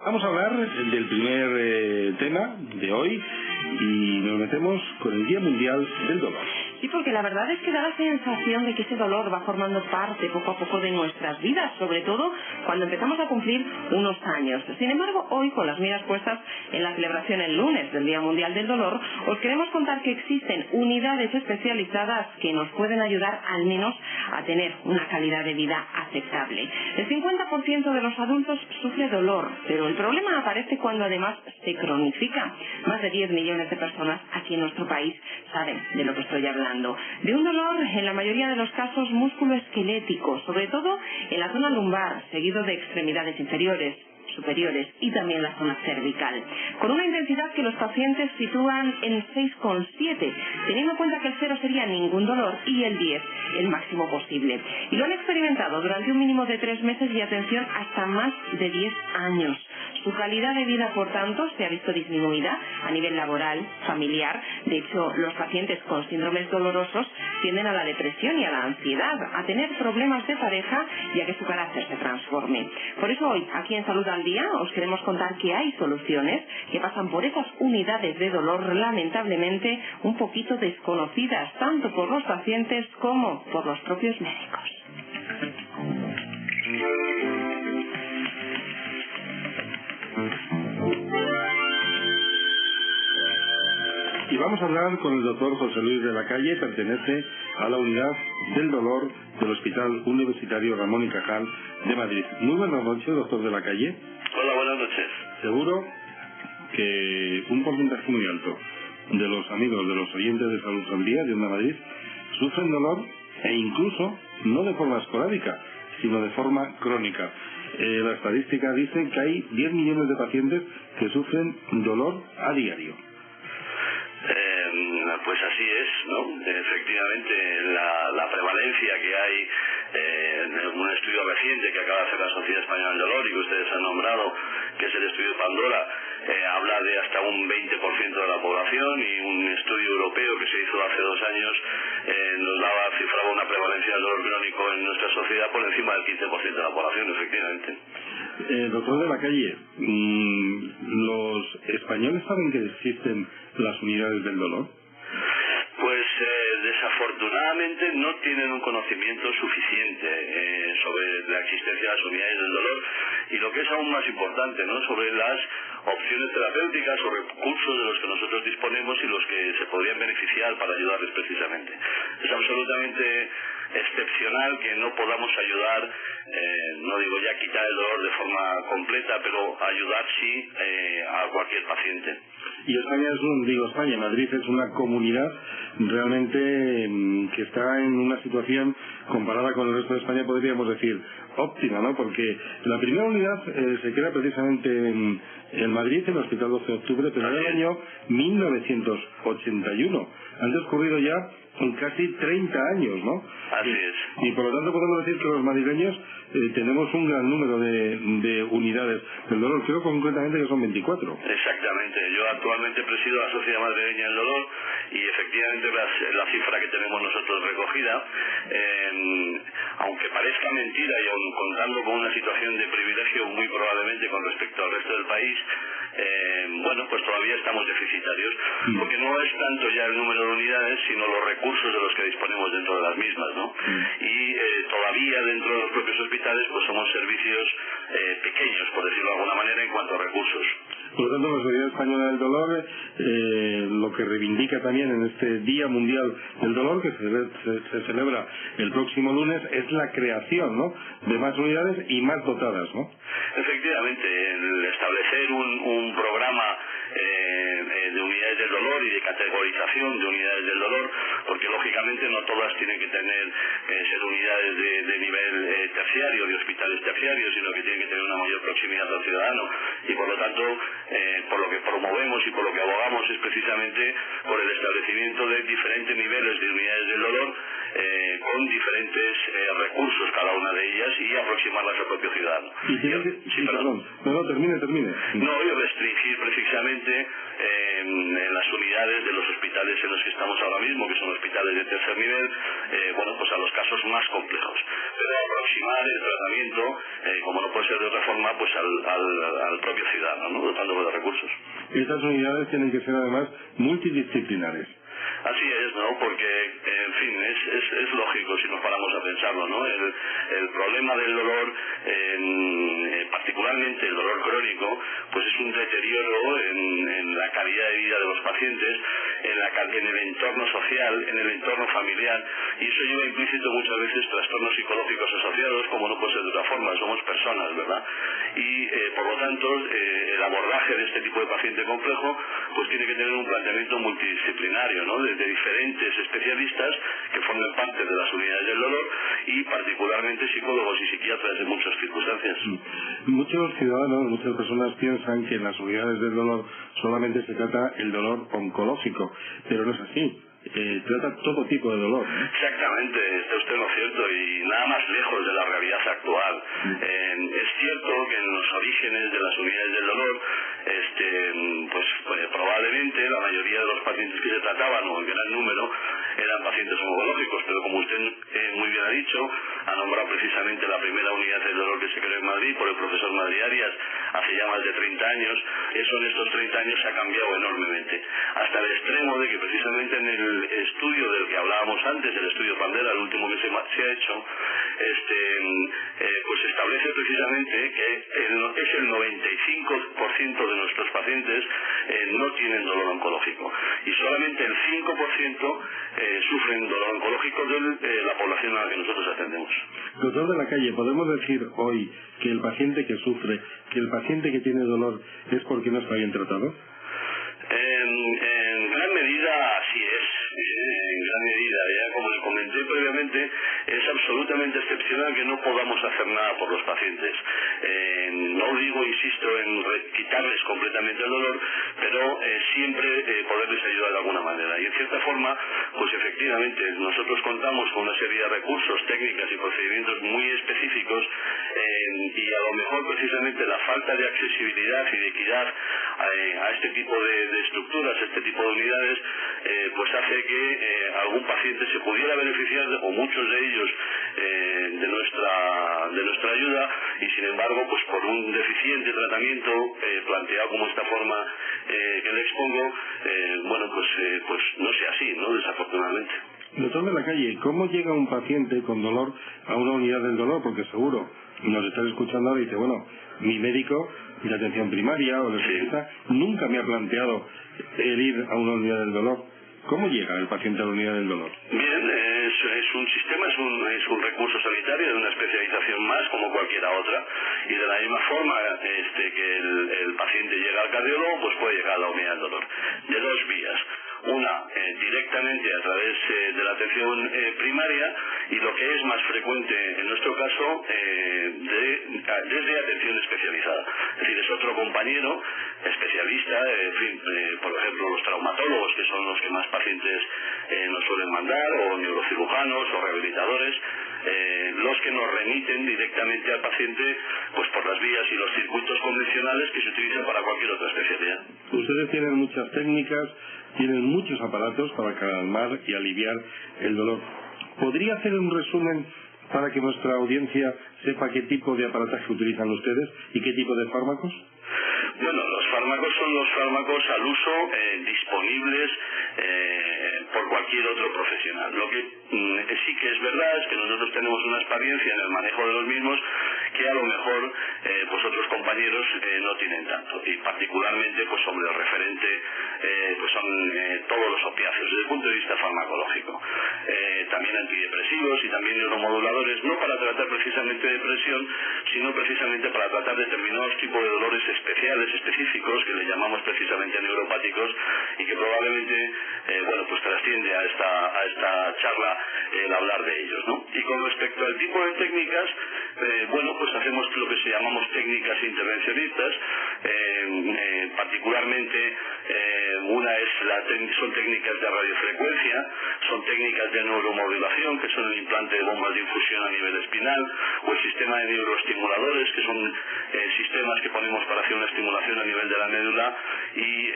Vamos a hablar del primer tema de hoy y nos metemos con el Día Mundial del Dolor. Sí, porque la verdad es que da la sensación de que ese dolor va formando parte poco a poco de nuestras vidas, sobre todo cuando empezamos a cumplir unos años. Sin embargo, hoy, con las miras puestas en la celebración el lunes del Día Mundial del Dolor, os queremos contar que existen unidades especializadas que nos pueden ayudar al menos a tener una calidad de vida aceptable. El 50% de los adultos sufre dolor, pero el problema aparece cuando además se cronifica. Más de 10 millones de personas aquí en nuestro país saben de lo que estoy hablando. De un dolor, en la mayoría de los casos, musculoesquelético, sobre todo en la zona lumbar, seguido de extremidades inferiores, superiores y también la zona cervical, con una intensidad que los pacientes sitúan en 6,7, teniendo en cuenta que el 0 sería ningún dolor y el 10 el máximo posible. Y lo han experimentado durante un mínimo de 3 meses y, atención, hasta más de 10 años. Su calidad de vida, por tanto, se ha visto disminuida a nivel laboral, familiar. De hecho, los pacientes con síndromes dolorosos tienden a la depresión y a la ansiedad, a tener problemas de pareja y a que su carácter se transforme. Por eso hoy, aquí en Salud al Día, os queremos contar que hay soluciones que pasan por esas unidades de dolor, lamentablemente un poquito desconocidas, tanto por los pacientes como por los propios médicos. Y vamos a hablar con el doctor José Luis de la Calle, pertenece a la unidad del dolor del Hospital Universitario Ramón y Cajal de Madrid. Muy buenas noches, doctor de la Calle. Hola, buenas noches. Seguro que un porcentaje muy alto de los amigos, de los oyentes de Salud al Día de Onda Madrid, sufren dolor e incluso no de forma esporádica, sino de forma crónica. La estadística dice que hay 10 millones de pacientes que sufren dolor a diario. Pues así es, ¿no? Efectivamente, la prevalencia que hay en un estudio reciente que acaba de hacer la Sociedad Española del Dolor y que ustedes han nombrado, que es el estudio Pandora, habla de hasta un 20% de la población, y un estudio europeo que se hizo hace 2 años cifraba una prevalencia del dolor crónico en nuestra sociedad por encima del 15% de la población, efectivamente. Doctor de la Calle, ¿los españoles saben que existen las unidades del dolor? Pues desafortunadamente no tienen un conocimiento suficiente sobre la existencia de las unidades del dolor, y lo que es aún más importante, ¿no?, sobre las opciones terapéuticas o recursos de los que nosotros disponemos y los que se podrían beneficiar para ayudarles precisamente. Es absolutamente excepcional que no podamos ayudar, no digo ya quitar el dolor de forma completa, pero ayudar sí a cualquier paciente. Y España, Madrid es una comunidad realmente que está en una situación, comparada con el resto de España, podríamos decir óptima, ¿no? Porque la primera unidad se crea precisamente en Madrid, en el Hospital 12 de Octubre, pero en el año 1981. Han transcurrido ya casi 30 años, ¿no? Así es. Y por lo tanto podemos decir que los madrileños tenemos un gran número de unidades del dolor. Creo concretamente que son 24. Exactamente. Yo actualmente presido la Sociedad Madrileña del Dolor, y efectivamente la cifra que tenemos nosotros recogida, aunque parezca mentira y aun contando con una situación de privilegio muy probablemente con respecto al resto del país, bueno, pues todavía estamos deficitarios, porque no es tanto ya el número de unidades, sino los recursos de los que disponemos dentro de las mismas, ¿no? Y todavía dentro de los propios hospitales pues somos servicios pequeños, por decirlo de alguna manera, en cuanto a recursos. Por lo tanto, la Sociedad Española del Dolor lo que reivindica también en este Día Mundial del Dolor, que se celebra el próximo lunes, es la creación, ¿no?, de más unidades y más dotadas, ¿no? Efectivamente, el establecer un programa de unidades del dolor y de categorización de unidades del dolor, porque lógicamente no todas tienen que tener ser unidades de nivel terciario, de hospitales terciarios, sino que tienen que tener una mayor proximidad al ciudadano, y por lo tanto por lo que promovemos y por lo que abogamos es precisamente por el establecimiento de diferentes niveles de unidades del dolor, con diferentes recursos cada una de ellas, y aproximarlas al propio ciudadano. Termine. No, y restringir precisamente en las unidades de los hospitales en los que estamos ahora mismo, que son hospitales de tercer nivel, bueno, pues a los casos más complejos. Pero aproximar el tratamiento, como no puede ser de otra forma, pues al propio ciudadano, ¿no? Dotándolo de recursos. Estas unidades tienen que ser además multidisciplinares. Así es, ¿no? Porque, en fin, es lógico si nos paramos a pensarlo, ¿no? El problema del dolor, particularmente el dolor crónico, pues es un deterioro en la calidad de vida de los pacientes, en el entorno social, en el entorno familiar, y eso lleva implícito muchas veces trastornos psicológicos asociados, como no puede ser de otra forma, somos personas, ¿verdad? Y, por lo tanto, el abordaje de este tipo de paciente complejo, pues tiene que tener un planteamiento multidisciplinario, ¿no? De diferentes especialistas que formen parte de las unidades del dolor y particularmente psicólogos y psiquiatras en muchas circunstancias. Muchos ciudadanos, muchas personas piensan que en las unidades del dolor solamente se trata el dolor oncológico, pero no es así. Trata todo tipo de dolor, ¿no? Exactamente, está usted en lo cierto y nada más lejos de la realidad actual. Es cierto que en los orígenes de las unidades del dolor, pues probablemente la mayoría de los pacientes que se trataban, o en gran número, eran pacientes oncológicos, pero como usted muy bien ha dicho, ha nombrado precisamente la primera unidad del dolor que se creó en Madrid por el profesor Madrid Arias hace ya más de 30 años. Eso en estos 30 años se ha cambiado enormemente, hasta el extremo de que precisamente en el estudio del que hablábamos antes, el estudio Pandera, el último que se ha hecho, pues establece precisamente que es el 95% de nuestros pacientes no tienen dolor oncológico y solamente el 5% sufren dolor oncológico de la población a la que nosotros atendemos. Doctor de la Calle, ¿podemos decir hoy que el paciente que sufre, que el paciente que tiene dolor es porque no está bien tratado? En gran medida así es. En gran medida, ya como le comenté previamente, es absolutamente excepcional que no podamos hacer nada por los pacientes. No digo, insisto, en quitarles completamente el dolor, pero siempre poderles ayudar de alguna manera. Y en cierta forma, pues efectivamente, nosotros contamos con una serie de recursos, técnicas y procedimientos muy específicos y a lo mejor precisamente la falta de accesibilidad y de equidad a este tipo de estructuras, a este tipo de unidades, pues hace que algún paciente se pudiera beneficiar, o muchos de ellos, de nuestra ayuda, y sin embargo, pues por un deficiente tratamiento planteado como esta forma que le expongo, bueno, pues no sea así, ¿no? Desafortunadamente. Doctor de la Calle, ¿cómo llega un paciente con dolor a una unidad del dolor? Porque seguro nos estás escuchando ahora y dice, bueno, mi médico de atención primaria o de especialista nunca me ha planteado el ir a una unidad del dolor. ¿Cómo llega el paciente a la unidad del dolor? Bien, es un sistema, es un recurso sanitario de una especialización más como cualquiera otra, y de la misma forma que el paciente llega al cardiólogo, pues puede llegar a la unidad del dolor de dos vías. Una, directamente a través de la atención primaria, y lo que es más frecuente en nuestro caso, desde atención especializada. Es decir, es otro compañero especialista, por ejemplo los traumatólogos, que son los que más pacientes nos suelen mandar, o neurocirujanos o rehabilitadores, los que nos remiten directamente al paciente, pues por las vías y los circuitos convencionales que se utilizan para cualquier otra especialidad. Ustedes tienen muchas técnicas, tienen muchos aparatos para calmar y aliviar el dolor. ¿Podría hacer un resumen para que nuestra audiencia sepa qué tipo de aparataje utilizan ustedes y qué tipo de fármacos? Bueno, los fármacos son los fármacos al uso disponibles por cualquier otro profesional. Lo que sí que es verdad es que nosotros tenemos una experiencia en el manejo de los mismos que a lo mejor pues otros compañeros no tienen tanto, y particularmente pues hombre, el referente pues son todos los opiáceos desde el punto de vista farmacológico, también antidepresivos y también neuromoduladores, no para tratar precisamente depresión, sino precisamente para tratar determinados tipos de dolores especiales, específicos, que le llamamos precisamente neuropáticos, y que probablemente bueno, pues trasciende a esta charla el hablar de ellos, ¿no? Y con respecto al tipo de técnicas, bueno, pues hacemos lo que se llamamos técnicas intervencionistas, particularmente Son técnicas de radiofrecuencia, son técnicas de neuromodulación, que son el implante de bombas de infusión a nivel espinal, o el sistema de neuroestimuladores, que son sistemas que ponemos para hacer una estimulación a nivel de la médula y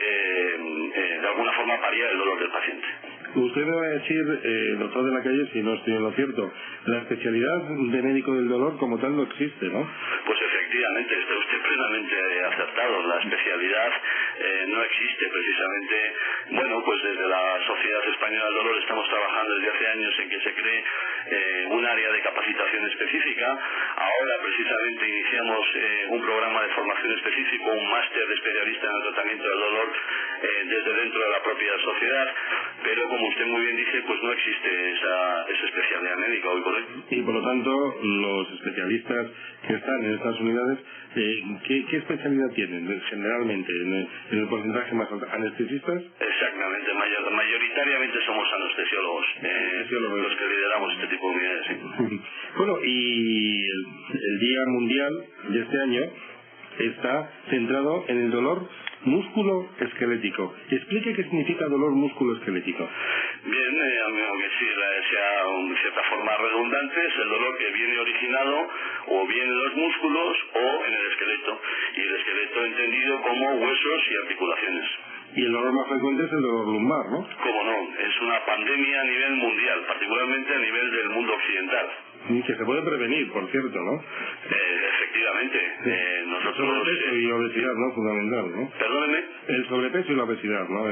de alguna forma paliar el dolor del paciente. Usted me va a decir, doctor de la Calle, si no estoy en lo cierto, la especialidad de médico del dolor como tal no existe, ¿no? Pues efectivamente, está usted plenamente acertado. La especialidad no existe precisamente. Bueno, pues desde la Sociedad Española del Dolor estamos trabajando desde hace años en que se cree un área de capacitación específica. Ahora precisamente iniciamos un programa de formación específico, un máster de especialista en el tratamiento del dolor desde dentro de la propia sociedad, pero como usted muy bien dice, pues no existe esa especialidad médica hoy por hoy. Y por lo tanto, los especialistas que están en estas unidades, ¿qué especialidad tienen generalmente en el porcentaje más alto? ¿Anestesistas? Exactamente, mayoritariamente somos anestesiólogos, los que lideramos este tipo de unidades. ¿Sí? Bueno, y el Día Mundial de este año está centrado en el dolor músculo-esquelético. Explique qué significa dolor músculo-esquelético. Bien, aunque sí sea de cierta forma redundante, es el dolor que viene originado o bien en los músculos o en el esqueleto, y el esqueleto entendido como huesos y articulaciones. Y el dolor más frecuente es el dolor lumbar, ¿no? Cómo no, es una pandemia a nivel mundial, particularmente a nivel del mundo occidental. Que se puede prevenir, por cierto, ¿no? Efectivamente. Nosotros... Sobrepeso y obesidad, ¿no? Fundamental, ¿no? Perdóneme. El sobrepeso y la obesidad, ¿no?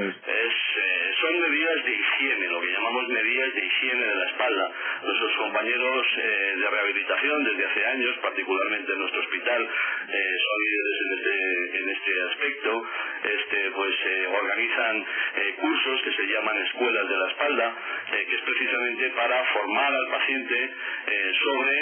Son medidas de higiene, lo que llamamos medidas de higiene de la espalda. Nuestros compañeros de rehabilitación desde hace años, particularmente en nuestro hospital, son líderes en este aspecto. Organizan cursos que se llaman escuelas de la espalda, que es precisamente para formar al paciente sobre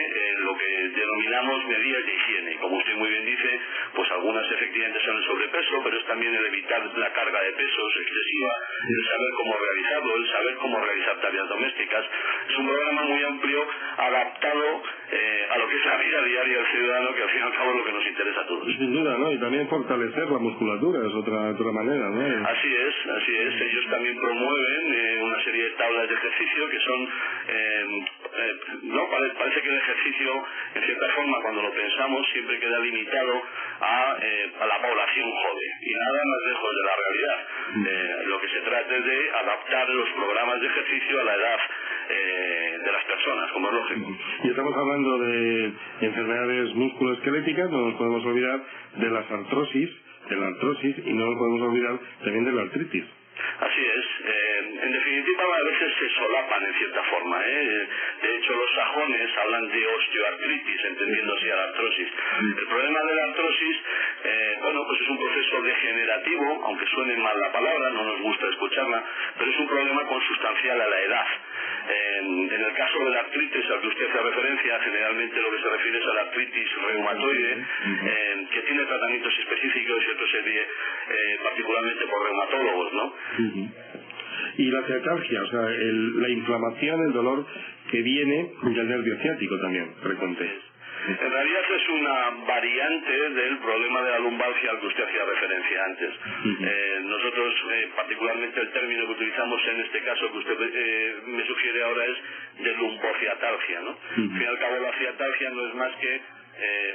lo que denominamos medidas de higiene. Y como usted muy bien dice, pues algunas efectivamente son el sobrepeso, pero es también el evitar la carga de pesos excesiva, el saber cómo realizarlo, el saber cómo realizar tareas domésticas. Es un programa muy amplio, adaptado a lo que es la vida diaria del ciudadano, que al fin y al cabo es lo que nos interesa a todos. Sin duda, ¿no? Y también fortalecer la musculatura es otra manera, ¿no? Así es. Ellos también promueven una serie de tablas de ejercicio que son... parece que el ejercicio, en cierta forma, cuando lo pensamos, siempre queda limitado a la población joven. Y nada más lejos de la realidad. Lo que se trata es de adaptar los programas de ejercicio a la edad de las personas, como es lógico. Y estamos hablando de enfermedades musculoesqueléticas, no nos podemos olvidar de la artrosis, y no nos podemos olvidar también de la artritis. Así es. En definitiva, a veces se solapan en cierta forma. De hecho, los sajones hablan de osteoartritis, entendiendo así a la artrosis. El problema de la artrosis, pues es un proceso degenerativo, aunque suene mal la palabra, no nos gusta escucharla, pero es un problema consustancial a la edad. En el caso de la artritis al que usted hace referencia, generalmente lo que se refiere es a la artritis reumatoide, que tiene tratamientos específicos y otra serie, particularmente por reumatólogos, ¿no? Y la ciatalgia, o sea, la inflamación, el dolor que viene del nervio ciático también, frecuente. En realidad es una variante del problema de la lumbalgia al que usted hacía referencia antes. Nosotros, particularmente el término que utilizamos en este caso que usted me sugiere ahora es de lumbociatalgia, ¿no? Al fin y al cabo, la ciatalgia no es más que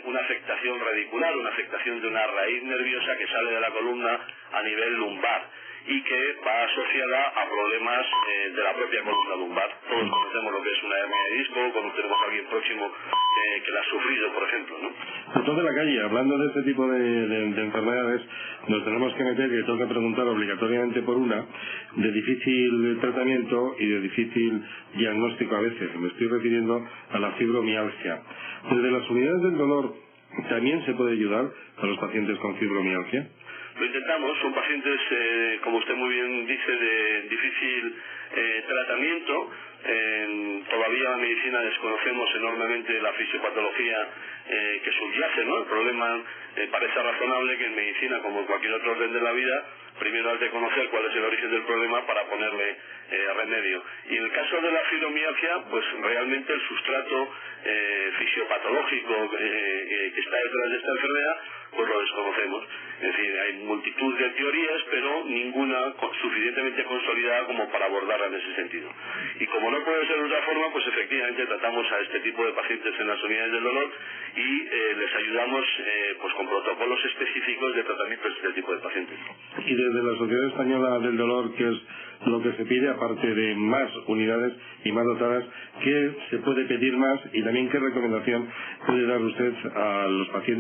una afectación radicular, una afectación de una raíz nerviosa que sale de la columna a nivel lumbar y que va asociada a problemas de la propia columna lumbar. Todos conocemos lo que es una hernia de disco, cuando tenemos a alguien próximo que la ha sufrido, por ejemplo, ¿no? Doctor de la Calle, hablando de este tipo de enfermedades, nos tenemos que meter, y tengo que preguntar obligatoriamente por una, de difícil tratamiento y de difícil diagnóstico a veces. Me estoy refiriendo a la fibromialgia. Desde las unidades del dolor, ¿también se puede ayudar a los pacientes con fibromialgia? Lo intentamos, son pacientes, como usted muy bien dice, de difícil tratamiento. Todavía en la medicina desconocemos enormemente la fisiopatología que subyace, ¿no? El problema parece razonable que en medicina, como en cualquier otro orden de la vida, primero has de conocer cuál es el origen del problema para ponerle remedio. Y en el caso de la fibromialgia, pues realmente el sustrato fisiopatológico que está detrás de esta enfermedad, pues lo desconocemos. Es decir, hay multitud de teorías, pero ninguna suficientemente consolidada como para abordarla en ese sentido. Y como no puede ser de otra forma, pues efectivamente tratamos a este tipo de pacientes en las unidades del dolor y les ayudamos pues con protocolos específicos de tratamiento de este tipo de pacientes. Y desde la Sociedad Española del Dolor, ¿qué es lo que se pide, aparte de más unidades y más dotadas? ¿Qué se puede pedir más y también qué recomendación puede dar usted a los pacientes